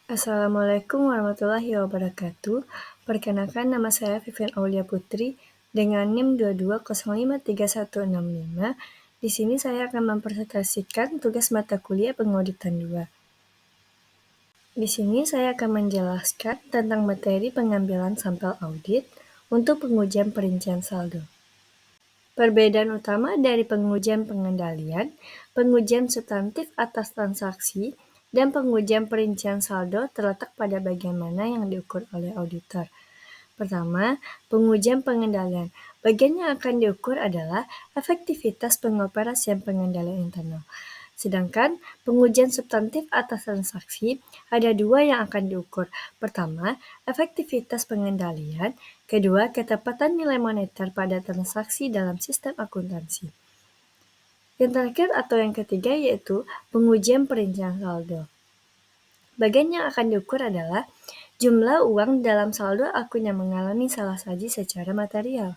Assalamualaikum warahmatullahi wabarakatuh. Perkenalkan, nama saya Vivian Aulia Putri dengan NIM 2205365. Di sini saya akan mempresentasikan tugas mata kuliah pengauditan 2. Di sini saya akan menjelaskan tentang materi pengambilan sampel audit untuk pengujian perincian saldo. Perbedaan utama dari pengujian pengendalian, pengujian substantif atas transaksi, dan pengujian perincian saldo terletak pada bagian mana yang diukur oleh auditor. Pertama, pengujian pengendalian. Bagian yang akan diukur adalah efektivitas pengoperasian pengendalian internal. Sedangkan pengujian substantif atas transaksi ada dua yang akan diukur. Pertama, efektivitas pengendalian. Kedua, ketepatan nilai moneter pada transaksi dalam sistem akuntansi. Yang terakhir atau yang ketiga yaitu pengujian perincian saldo. Bagian yang akan diukur adalah jumlah uang dalam saldo akun yang mengalami salah saji secara material.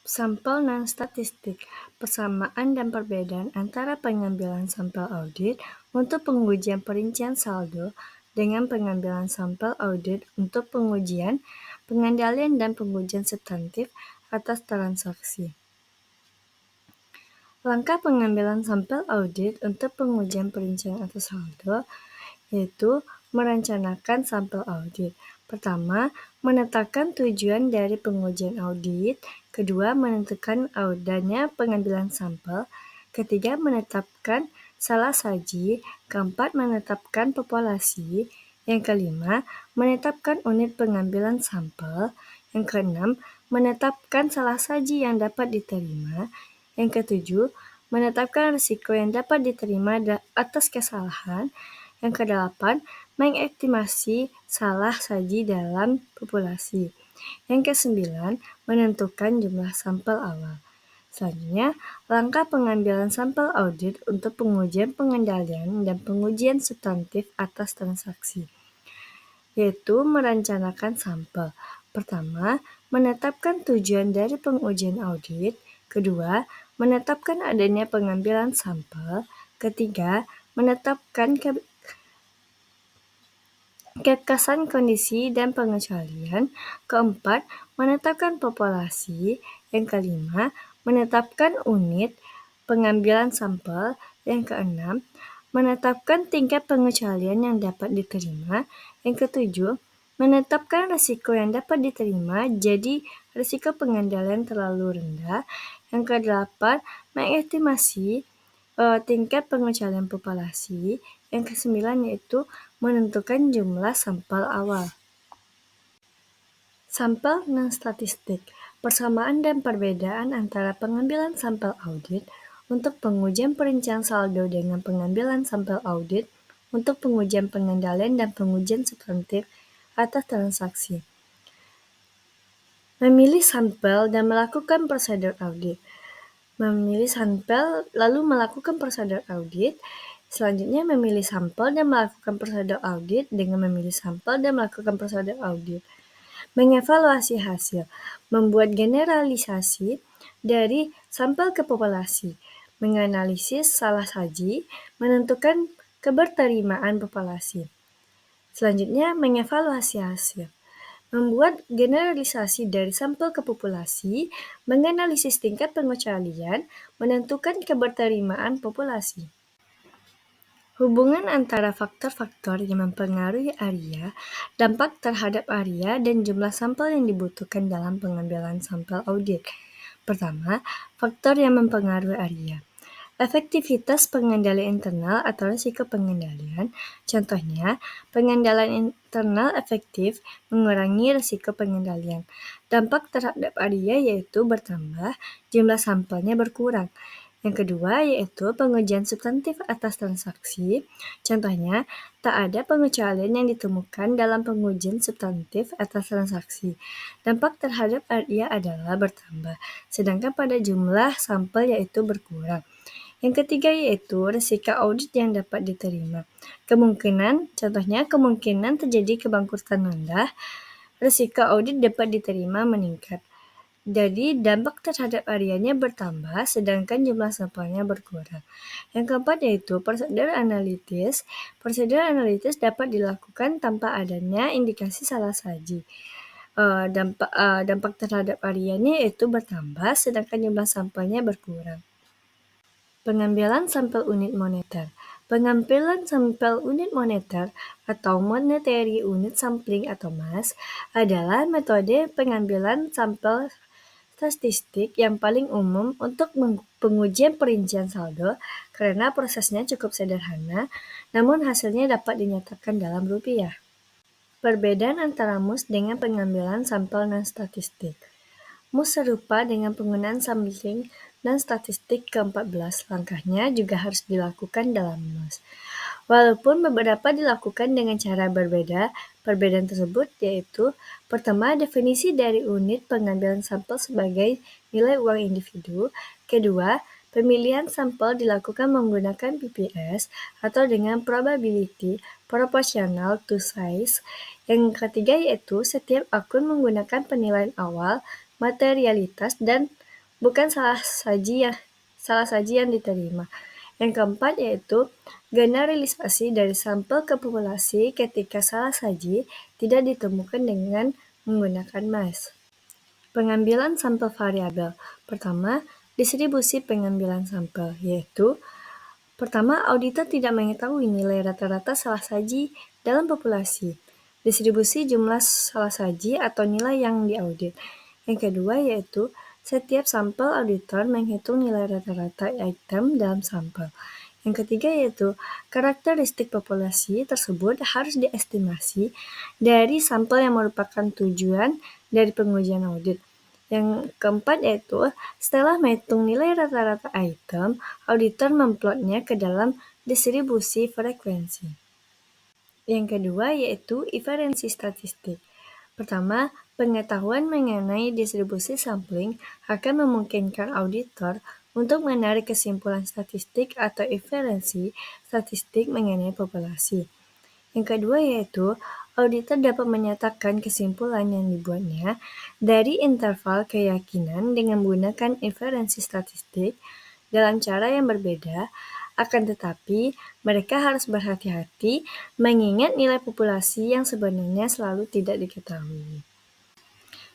Sampel non-statistik, persamaan dan perbedaan antara pengambilan sampel audit untuk pengujian perincian saldo dengan pengambilan sampel audit untuk pengujian, pengendalian, dan pengujian substantif atas transaksi. Langkah pengambilan sampel audit untuk pengujian perincian atas saldo yaitu merencanakan sampel audit. Pertama, menetapkan tujuan dari pengujian audit. Kedua, menentukan adanya pengambilan sampel. Ketiga, menetapkan salah saji. Keempat, menetapkan populasi. Yang kelima, menetapkan unit pengambilan sampel. Yang keenam, menetapkan salah saji yang dapat diterima. Yang ketujuh, menetapkan risiko yang dapat diterima atas kesalahan. Yang kedelapan, mengestimasi salah saji dalam populasi. Yang kesembilan, menentukan jumlah sampel awal. Selanjutnya, langkah pengambilan sampel audit untuk pengujian pengendalian dan pengujian substantif atas transaksi, yaitu merencanakan sampel. Pertama, menetapkan tujuan dari pengujian audit. Kedua, menetapkan adanya pengambilan sampel. Ketiga, menetapkan kekasan kondisi dan pengecualian. Keempat, menetapkan populasi. Yang kelima, menetapkan unit pengambilan sampel. Yang keenam, menetapkan tingkat pengecualian yang dapat diterima. Yang ketujuh, menetapkan risiko yang dapat diterima, jadi risiko pengendalian terlalu rendah. Yang kedelapan, mengestimasi tingkat pengecualian populasi. Yang kesembilan yaitu menentukan jumlah sampel awal. Sampel non-statistik, persamaan dan perbedaan antara pengambilan sampel audit untuk pengujian perincian saldo dengan pengambilan sampel audit untuk pengujian pengendalian dan pengujian substantif atas transaksi. Memilih sampel dan melakukan prosedur audit. Memilih sampel lalu melakukan prosedur audit. Selanjutnya memilih sampel dan melakukan prosedur audit dengan memilih sampel dan melakukan prosedur audit. Mengevaluasi hasil, membuat generalisasi dari sampel ke populasi, menganalisis salah saji, menentukan keberterimaan populasi. Selanjutnya, mengevaluasi hasil. Membuat generalisasi dari sampel ke populasi, menganalisis tingkat pengecualian, menentukan keberterimaan populasi. Hubungan antara faktor-faktor yang mempengaruhi area, dampak terhadap area, dan jumlah sampel yang dibutuhkan dalam pengambilan sampel audit. Pertama, faktor yang mempengaruhi area. Efektivitas pengendalian internal atau risiko pengendalian. Contohnya, pengendalian internal efektif mengurangi risiko pengendalian. Dampak terhadap area yaitu bertambah, jumlah sampelnya berkurang. Yang kedua yaitu pengujian substantif atas transaksi. Contohnya, tak ada pengecualian yang ditemukan dalam pengujian substantif atas transaksi. Dampak terhadap area adalah bertambah, sedangkan pada jumlah sampel yaitu berkurang. Yang ketiga yaitu risiko audit yang dapat diterima. Contohnya kemungkinan terjadi kebangkrutan rendah, risiko audit dapat diterima meningkat. Jadi dampak terhadap areanya bertambah sedangkan jumlah sampelnya berkurang. Yang keempat yaitu prosedur analitis. Prosedur analitis dapat dilakukan tanpa adanya indikasi salah saji. Dampak terhadap areanya yaitu bertambah sedangkan jumlah sampelnya berkurang. Pengambilan sampel unit moneter. Pengambilan sampel unit moneter atau monetary unit sampling atau MUS adalah metode pengambilan sampel statistik yang paling umum untuk pengujian perincian saldo karena prosesnya cukup sederhana, namun hasilnya dapat dinyatakan dalam rupiah. Perbedaan antara MUS dengan pengambilan sampel non-statistik. MUS serupa dengan penggunaan sampling dan statistik ke-14. Langkahnya juga harus dilakukan dalam MUS. Walaupun beberapa dilakukan dengan cara berbeda, perbedaan tersebut yaitu pertama, definisi dari unit pengambilan sampel sebagai nilai uang individu. Kedua, pemilihan sampel dilakukan menggunakan PPS atau dengan probability proportional to size. Yang ketiga yaitu setiap akun menggunakan penilaian awal, materialitas, dan bukan salah saji yang diterima. Yang keempat yaitu generalisasi dari sampel ke populasi ketika salah saji tidak ditemukan dengan menggunakan MUS. Pengambilan sampel variabel. Pertama, distribusi pengambilan sampel, yaitu pertama, auditor tidak mengetahui nilai rata-rata salah saji dalam populasi. Distribusi jumlah salah saji atau nilai yang diaudit. Yang kedua yaitu setiap sampel auditor menghitung nilai rata-rata item dalam sampel. Yang ketiga yaitu karakteristik populasi tersebut harus diestimasi dari sampel yang merupakan tujuan dari pengujian audit. Yang keempat yaitu setelah menghitung nilai rata-rata item, auditor memplotnya ke dalam distribusi frekuensi. Yang kedua yaitu inferensi statistik. Pertama, pengetahuan mengenai distribusi sampling akan memungkinkan auditor untuk menarik kesimpulan statistik atau inferensi statistik mengenai populasi. Yang kedua yaitu auditor dapat menyatakan kesimpulan yang dibuatnya dari interval keyakinan dengan menggunakan inferensi statistik dalam cara yang berbeda, akan tetapi mereka harus berhati-hati mengingat nilai populasi yang sebenarnya selalu tidak diketahui.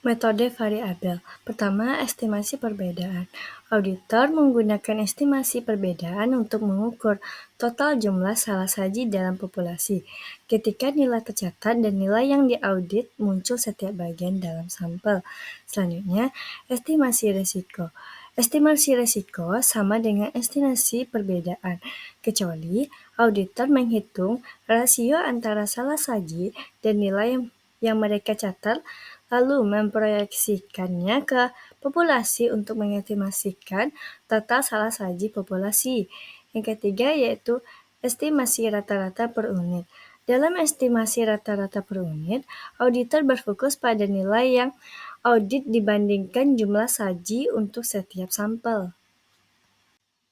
Metode variabel. Pertama, estimasi perbedaan. Auditor menggunakan estimasi perbedaan untuk mengukur total jumlah salah saji dalam populasi ketika nilai tercatat dan nilai yang diaudit muncul setiap bagian dalam sampel. Selanjutnya, estimasi risiko. Estimasi risiko sama dengan estimasi perbedaan, kecuali auditor menghitung rasio antara salah saji dan nilai yang mereka catat lalu memproyeksikannya ke populasi untuk mengestimasikan total salah saji populasi. Yang ketiga yaitu estimasi rata-rata per unit. Dalam estimasi rata-rata per unit, auditor berfokus pada nilai yang audit dibandingkan jumlah saji untuk setiap sampel.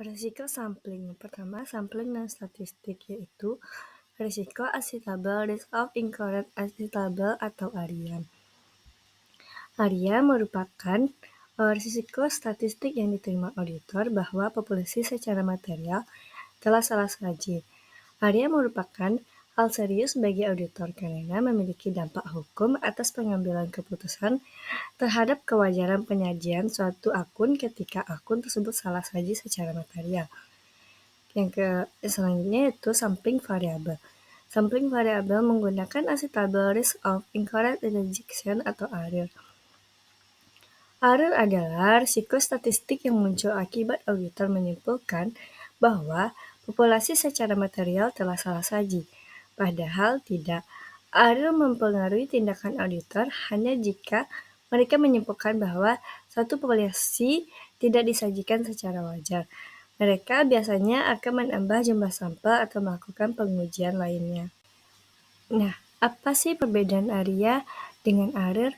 Risiko sampling. Pertama, sampling non-statistik yaitu risiko acceptable risk of incorrect acceptable atau ARIAN. ARIA merupakan risiko statistik yang diterima auditor bahwa populasi secara material telah salah saji. ARIA merupakan hal serius bagi auditor karena memiliki dampak hukum atas pengambilan keputusan terhadap kewajaran penyajian suatu akun ketika akun tersebut salah saji secara material. Yang selanjutnya yaitu sampling variabel. Sampling variabel menggunakan acceptable risk of incorrect rejection atau ARIR. ARIR adalah risiko statistik yang muncul akibat auditor menyimpulkan bahwa populasi secara material telah salah saji, padahal tidak. ARIR mempengaruhi tindakan auditor hanya jika mereka menyimpulkan bahwa suatu populasi tidak disajikan secara wajar. Mereka biasanya akan menambah jumlah sampel atau melakukan pengujian lainnya. Nah, apa sih perbedaan ARIA dengan ARIR?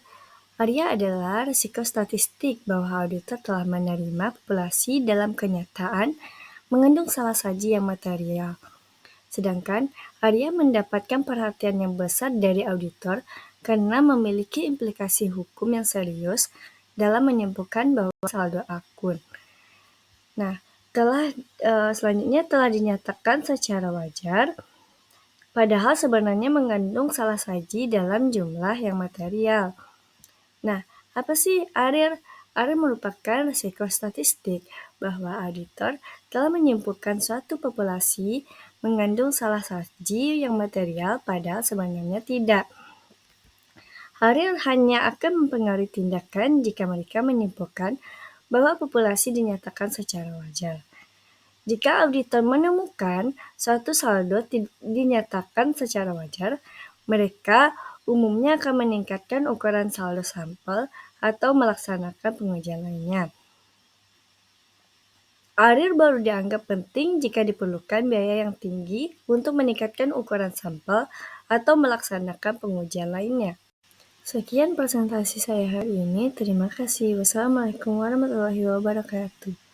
ARIA adalah risiko statistik bahwa auditor telah menerima populasi dalam kenyataan mengandung salah saji yang material. Sedangkan ARIA mendapatkan perhatian yang besar dari auditor karena memiliki implikasi hukum yang serius dalam menyimpulkan bahwa saldo akun. Nah, selanjutnya telah dinyatakan secara wajar, padahal sebenarnya mengandung salah saji dalam jumlah yang material. Nah, apa sih ARIR? ARIR merupakan risiko statistik bahwa auditor telah menyimpulkan suatu populasi mengandung salah saji yang material padahal sebenarnya tidak. ARIR hanya akan mempengaruhi tindakan jika mereka menyimpulkan bahwa populasi dinyatakan secara wajar. Jika auditor menemukan suatu saldo dinyatakan secara wajar, mereka umumnya akan meningkatkan ukuran saldo sampel atau melaksanakan pengujian lainnya. ARIR baru dianggap penting jika diperlukan biaya yang tinggi untuk meningkatkan ukuran sampel atau melaksanakan pengujian lainnya. Sekian presentasi saya hari ini. Terima kasih. Wassalamualaikum warahmatullahi wabarakatuh.